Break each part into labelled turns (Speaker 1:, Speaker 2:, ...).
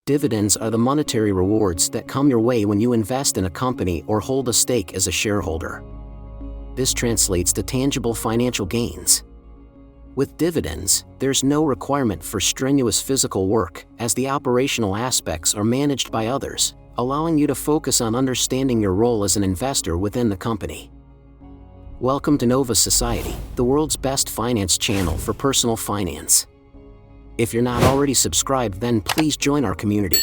Speaker 1: Dividends are the monetary rewards that come your way when you invest in a company or hold a stake as a shareholder. This translates to tangible financial gains. With dividends, there's no requirement for strenuous physical work, as the operational aspects are managed by others, allowing you to focus on understanding your role as an investor within the company. Welcome to Nova Society, the world's best finance channel for personal finance. If you're not already subscribed, then please join our community.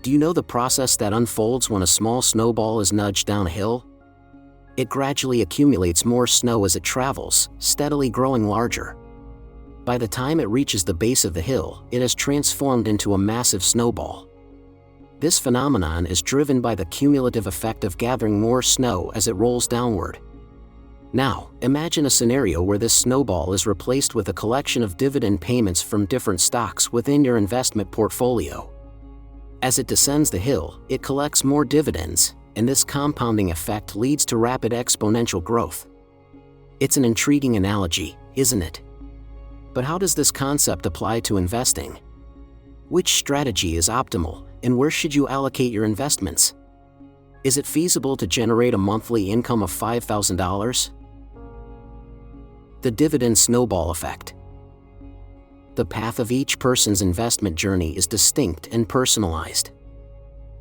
Speaker 1: Do you know the process that unfolds when a small snowball is nudged down a hill? It gradually accumulates more snow as it travels, steadily growing larger. By the time it reaches the base of the hill, it has transformed into a massive snowball. This phenomenon is driven by the cumulative effect of gathering more snow as it rolls downward. Now, imagine a scenario where this snowball is replaced with a collection of dividend payments from different stocks within your investment portfolio. As it descends the hill, it collects more dividends, and this compounding effect leads to rapid exponential growth. It's an intriguing analogy, isn't it? But how does this concept apply to investing? Which strategy is optimal, and where should you allocate your investments? Is it feasible to generate a monthly income of $5,000? The Dividend Snowball Effect. The path of each person's investment journey is distinct and personalized.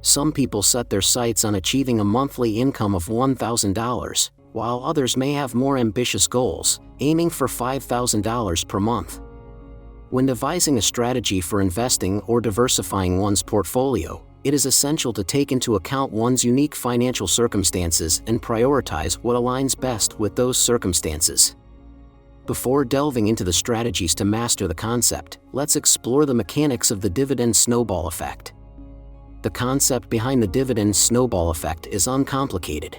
Speaker 1: Some people set their sights on achieving a monthly income of $1,000, while others may have more ambitious goals, aiming for $5,000 per month. When devising a strategy for investing or diversifying one's portfolio, it is essential to take into account one's unique financial circumstances and prioritize what aligns best with those circumstances. Before delving into the strategies to master the concept, let's explore the mechanics of the dividend snowball effect. The concept behind the dividend snowball effect is uncomplicated.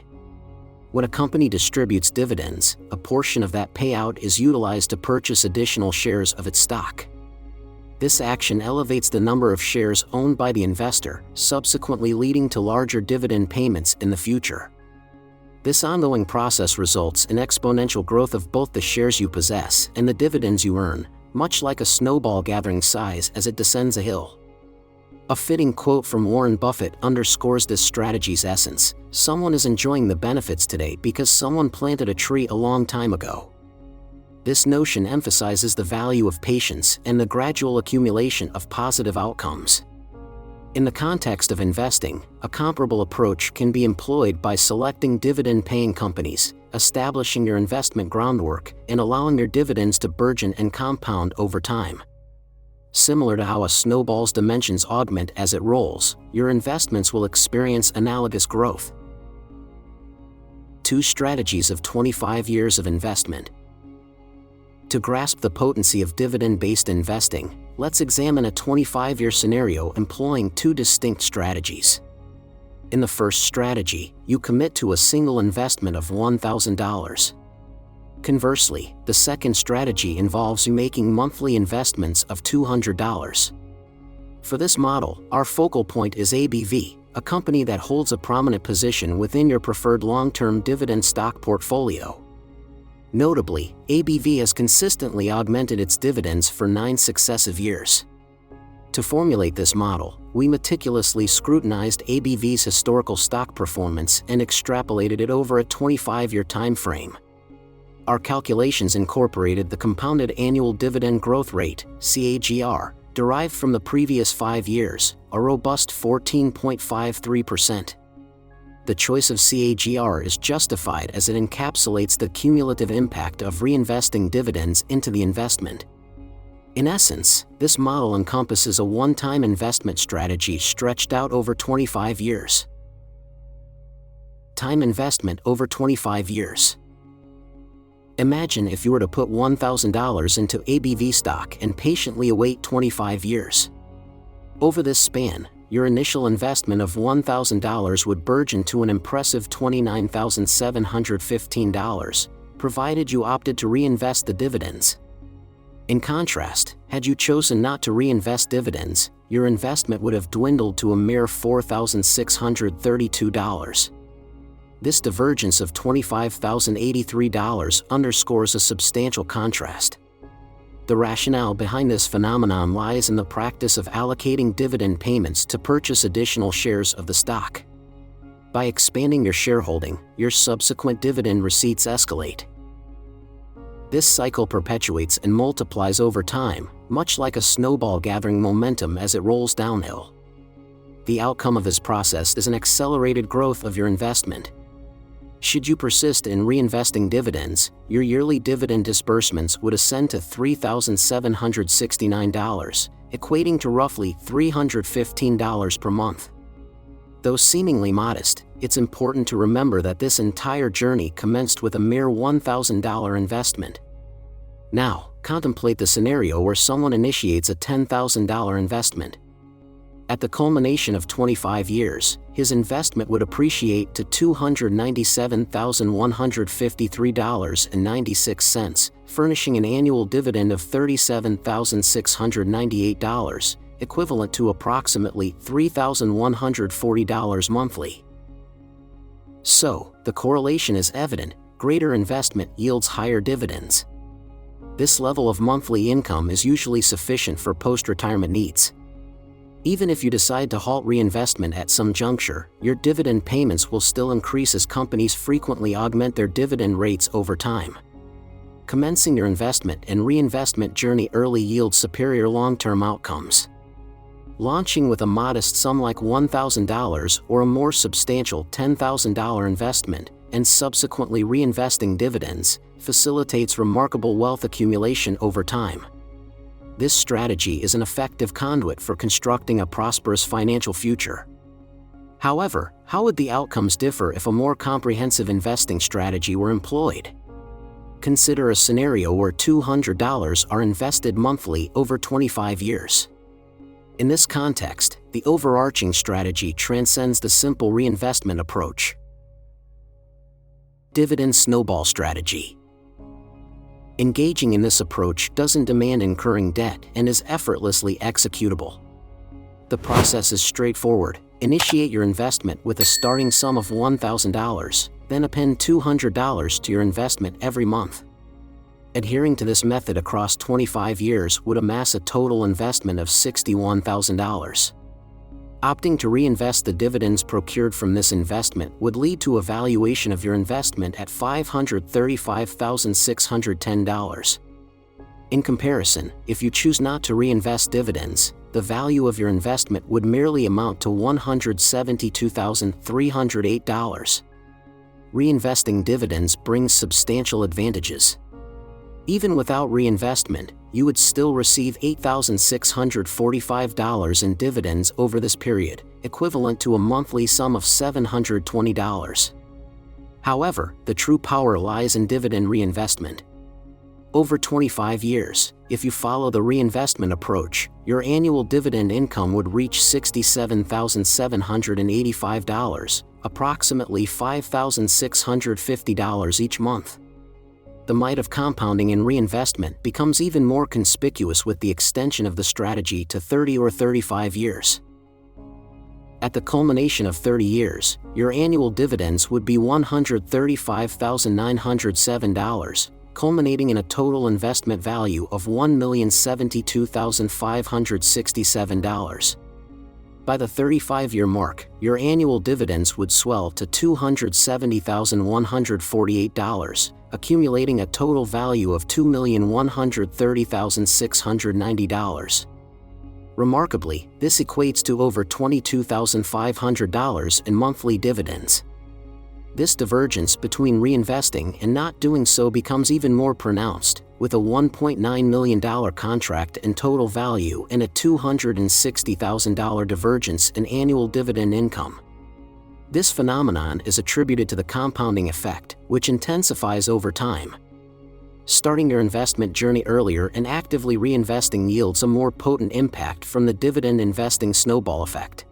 Speaker 1: When a company distributes dividends, a portion of that payout is utilized to purchase additional shares of its stock. This action elevates the number of shares owned by the investor, subsequently leading to larger dividend payments in the future. This ongoing process results in exponential growth of both the shares you possess and the dividends you earn, much like a snowball gathering size as it descends a hill. A fitting quote from Warren Buffett underscores this strategy's essence: "Someone is enjoying the benefits today because someone planted a tree a long time ago." This notion emphasizes the value of patience and the gradual accumulation of positive outcomes. In the context of investing, a comparable approach can be employed by selecting dividend-paying companies, establishing your investment groundwork, and allowing your dividends to burgeon and compound over time. Similar to how a snowball's dimensions augment as it rolls, your investments will experience analogous growth. 2 strategies of 25 years of investment. To grasp the potency of dividend-based investing, let's examine a 25-year scenario employing 2 distinct strategies. In the first strategy, you commit to a single investment of $1,000. Conversely, the second strategy involves you making monthly investments of $200. For this model, our focal point is ABV, a company that holds a prominent position within your preferred long-term dividend stock portfolio. Notably, ABV has consistently augmented its dividends for 9 successive years. To formulate this model, we meticulously scrutinized ABV's historical stock performance and extrapolated it over a 25-year time frame. Our calculations incorporated the compounded annual dividend growth rate, CAGR, derived from the previous 5 years, a robust 14.53%. The choice of CAGR is justified as it encapsulates the cumulative impact of reinvesting dividends into the investment. In essence, this model encompasses a one-time investment strategy stretched out over 25 years. Time investment over 25 years. Imagine if you were to put $1,000 into ABV stock and patiently await 25 years. Over this span, your initial investment of $1,000 would burgeon to an impressive $29,715, provided you opted to reinvest the dividends. In contrast, had you chosen not to reinvest dividends, your investment would have dwindled to a mere $4,632. This divergence of $25,083 underscores a substantial contrast. The rationale behind this phenomenon lies in the practice of allocating dividend payments to purchase additional shares of the stock. By expanding your shareholding, your subsequent dividend receipts escalate. This cycle perpetuates and multiplies over time, much like a snowball gathering momentum as it rolls downhill. The outcome of this process is an accelerated growth of your investment. Should you persist in reinvesting dividends, your yearly dividend disbursements would ascend to $3,769, equating to roughly $315 per month. Though seemingly modest, it's important to remember that this entire journey commenced with a mere $1,000 investment. Now, contemplate the scenario where someone initiates a $10,000 investment. At the culmination of 25 years, his investment would appreciate to $297,153.96, furnishing an annual dividend of $37,698, equivalent to approximately $3,140 monthly. So, the correlation is evident: greater investment yields higher dividends. This level of monthly income is usually sufficient for post-retirement needs. Even if you decide to halt reinvestment at some juncture, your dividend payments will still increase as companies frequently augment their dividend rates over time. Commencing your investment and reinvestment journey early yields superior long-term outcomes. Launching with a modest sum like $1,000 or a more substantial $10,000 investment, and subsequently reinvesting dividends, facilitates remarkable wealth accumulation over time. This strategy is an effective conduit for constructing a prosperous financial future. However, how would the outcomes differ if a more comprehensive investing strategy were employed? Consider a scenario where $200 are invested monthly over 25 years. In this context, the overarching strategy transcends the simple reinvestment approach. Dividend Snowball Strategy. Engaging in this approach doesn't demand incurring debt and is effortlessly executable. The process is straightforward. Initiate your investment with a starting sum of $1,000, then append $200 to your investment every month. Adhering to this method across 25 years would amass a total investment of $61,000. Opting to reinvest the dividends procured from this investment would lead to a valuation of your investment at $535,610. In comparison, if you choose not to reinvest dividends, the value of your investment would merely amount to $172,308. Reinvesting dividends brings substantial advantages. Even without reinvestment, you would still receive $8,645 in dividends over this period, equivalent to a monthly sum of $720. However, the true power lies in dividend reinvestment. Over 25 years, if you follow the reinvestment approach, your annual dividend income would reach $67,785, approximately $5,650 each month. The might of compounding and reinvestment becomes even more conspicuous with the extension of the strategy to 30 or 35 years. At the culmination of 30 years, your annual dividends would be $135,907, culminating in a total investment value of $1,072,567. By the 35-year mark, your annual dividends would swell to $270,148, accumulating a total value of $2,130,690. Remarkably, this equates to over $22,500 in monthly dividends. This divergence between reinvesting and not doing so becomes even more pronounced, with a $1.9 million contract in total value and a $260,000 divergence in annual dividend income. This phenomenon is attributed to the compounding effect, which intensifies over time. Starting your investment journey earlier and actively reinvesting yields a more potent impact from the dividend investing snowball effect.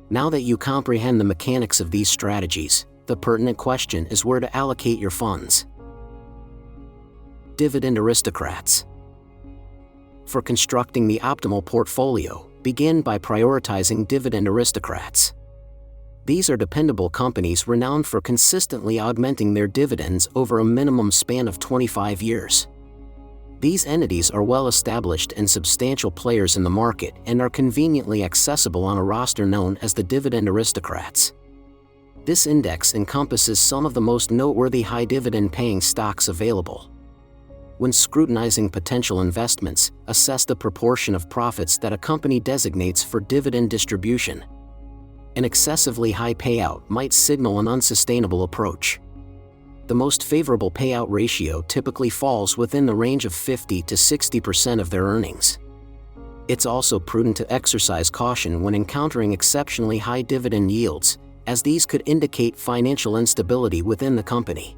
Speaker 1: Now that you comprehend the mechanics of these strategies, the pertinent question is where to allocate your funds. Dividend Aristocrats. For constructing the optimal portfolio, begin by prioritizing Dividend Aristocrats. These are dependable companies renowned for consistently augmenting their dividends over a minimum span of 25 years. These entities are well-established and substantial players in the market and are conveniently accessible on a roster known as the Dividend Aristocrats. This index encompasses some of the most noteworthy high dividend-paying stocks available. When scrutinizing potential investments, assess the proportion of profits that a company designates for dividend distribution. An excessively high payout might signal an unsustainable approach. The most favorable payout ratio typically falls within the range of 50 to 60% of their earnings. It's also prudent to exercise caution when encountering exceptionally high dividend yields, as these could indicate financial instability within the company.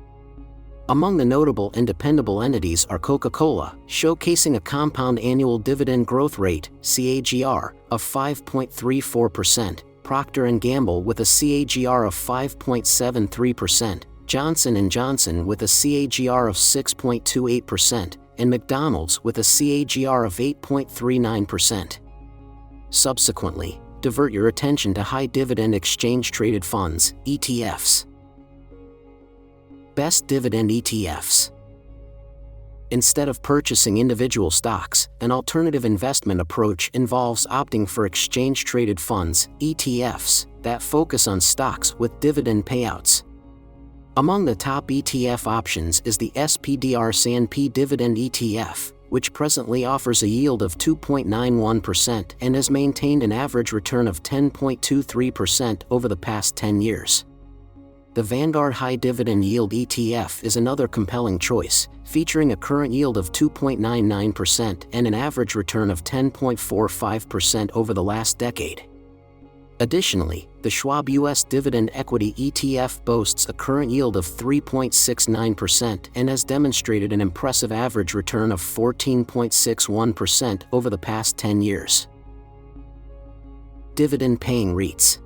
Speaker 1: Among the notable and dependable entities are Coca-Cola, showcasing a compound annual dividend growth rate (CAGR) of 5.34%, Procter & Gamble with a CAGR of 5.73%, Johnson & Johnson with a CAGR of 6.28%, and McDonald's with a CAGR of 8.39%. Subsequently, divert your attention to high dividend exchange-traded funds, ETFs. Best dividend ETFs. Instead of purchasing individual stocks, an alternative investment approach involves opting for exchange-traded funds, ETFs, that focus on stocks with dividend payouts. Among the top ETF options is the SPDR/S&P Dividend ETF, which presently offers a yield of 2.91% and has maintained an average return of 10.23% over the past 10 years. The Vanguard High Dividend Yield ETF is another compelling choice, featuring a current yield of 2.99% and an average return of 10.45% over the last decade. Additionally, the Schwab US Dividend Equity ETF boasts a current yield of 3.69% and has demonstrated an impressive average return of 14.61% over the past 10 years. Dividend-paying REITs.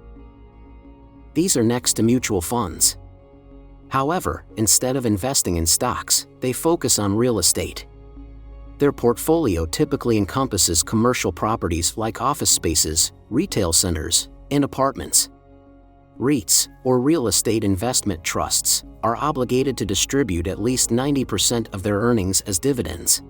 Speaker 1: These are next to mutual funds. However, instead of investing in stocks, they focus on real estate. Their portfolio typically encompasses commercial properties like office spaces, retail centers, and apartments. REITs, or real estate investment trusts, are obligated to distribute at least 90% of their earnings as dividends.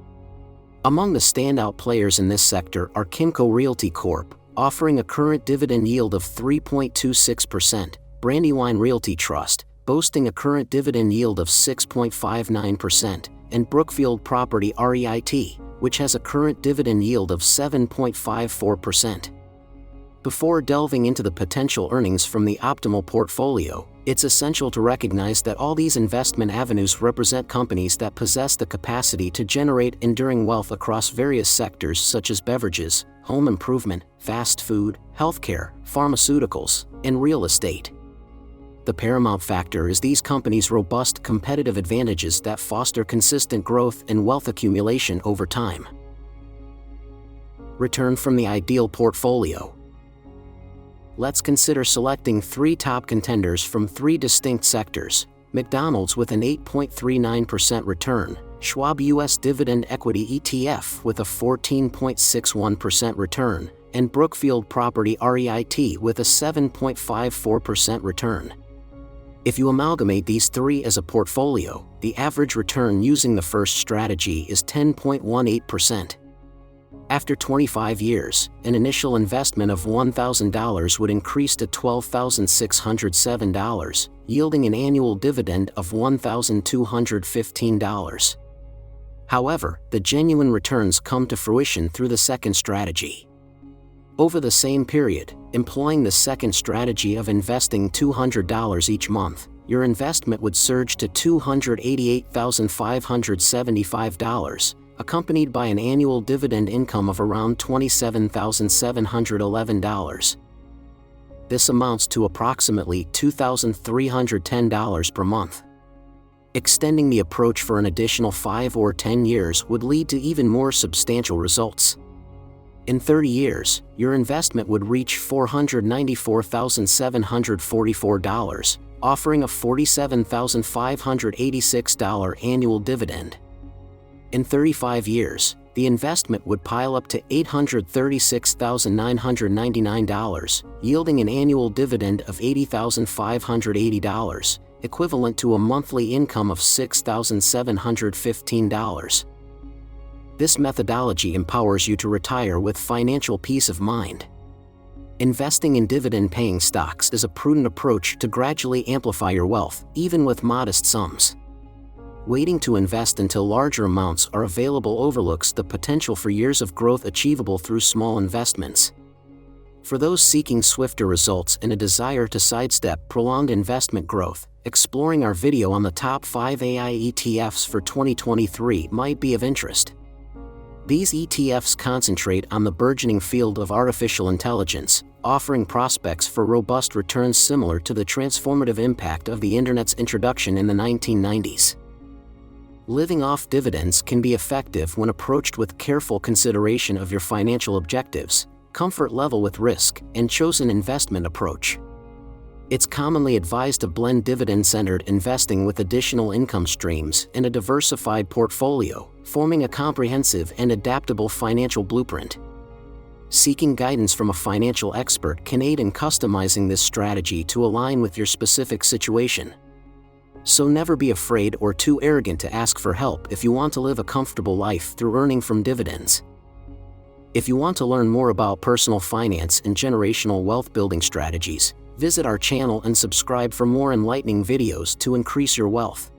Speaker 1: Among the standout players in this sector are Kimco Realty Corp., offering a current dividend yield of 3.26%, Brandywine Realty Trust, boasting a current dividend yield of 6.59%, and Brookfield Property REIT, which has a current dividend yield of 7.54%. Before delving into the potential earnings from the optimal portfolio, it's essential to recognize that all these investment avenues represent companies that possess the capacity to generate enduring wealth across various sectors such as beverages, home improvement, fast food, healthcare, pharmaceuticals, and real estate. The paramount factor is these companies' robust competitive advantages that foster consistent growth and wealth accumulation over time. Return from the ideal portfolio. Let's consider selecting 3 top contenders from 3 distinct sectors: McDonald's with an 8.39% return, Schwab US Dividend Equity ETF with a 14.61% return, and Brookfield Property REIT with a 7.54% return. If you amalgamate these 3 as a portfolio, the average return using the first strategy is 10.18%. After 25 years, an initial investment of $1,000 would increase to $12,607, yielding an annual dividend of $1,215. However, the genuine returns come to fruition through the second strategy. Over the same period, employing the second strategy of investing $200 each month, your investment would surge to $288,575, accompanied by an annual dividend income of around $27,711. This amounts to approximately $2,310 per month. Extending the approach for an additional 5 or 10 years would lead to even more substantial results. In 30 years, your investment would reach $494,744, offering a $47,586 annual dividend. In 35 years, the investment would pile up to $836,999, yielding an annual dividend of $80,580, equivalent to a monthly income of $6,715. This methodology empowers you to retire with financial peace of mind. Investing in dividend-paying stocks is a prudent approach to gradually amplify your wealth, even with modest sums. Waiting to invest until larger amounts are available overlooks the potential for years of growth achievable through small investments. For those seeking swifter results and a desire to sidestep prolonged investment growth, exploring our video on the top 5 AI ETFs for 2023 might be of interest. These ETFs concentrate on the burgeoning field of artificial intelligence, offering prospects for robust returns similar to the transformative impact of the Internet's introduction in the 1990s. Living off dividends can be effective when approached with careful consideration of your financial objectives, comfort level with risk, and chosen investment approach. It's commonly advised to blend dividend-centered investing with additional income streams and a diversified portfolio, forming a comprehensive and adaptable financial blueprint. Seeking guidance from a financial expert can aid in customizing this strategy to align with your specific situation. So never be afraid or too arrogant to ask for help if you want to live a comfortable life through earning from dividends. If you want to learn more about personal finance and generational wealth building strategies, visit our channel and subscribe for more enlightening videos to increase your wealth.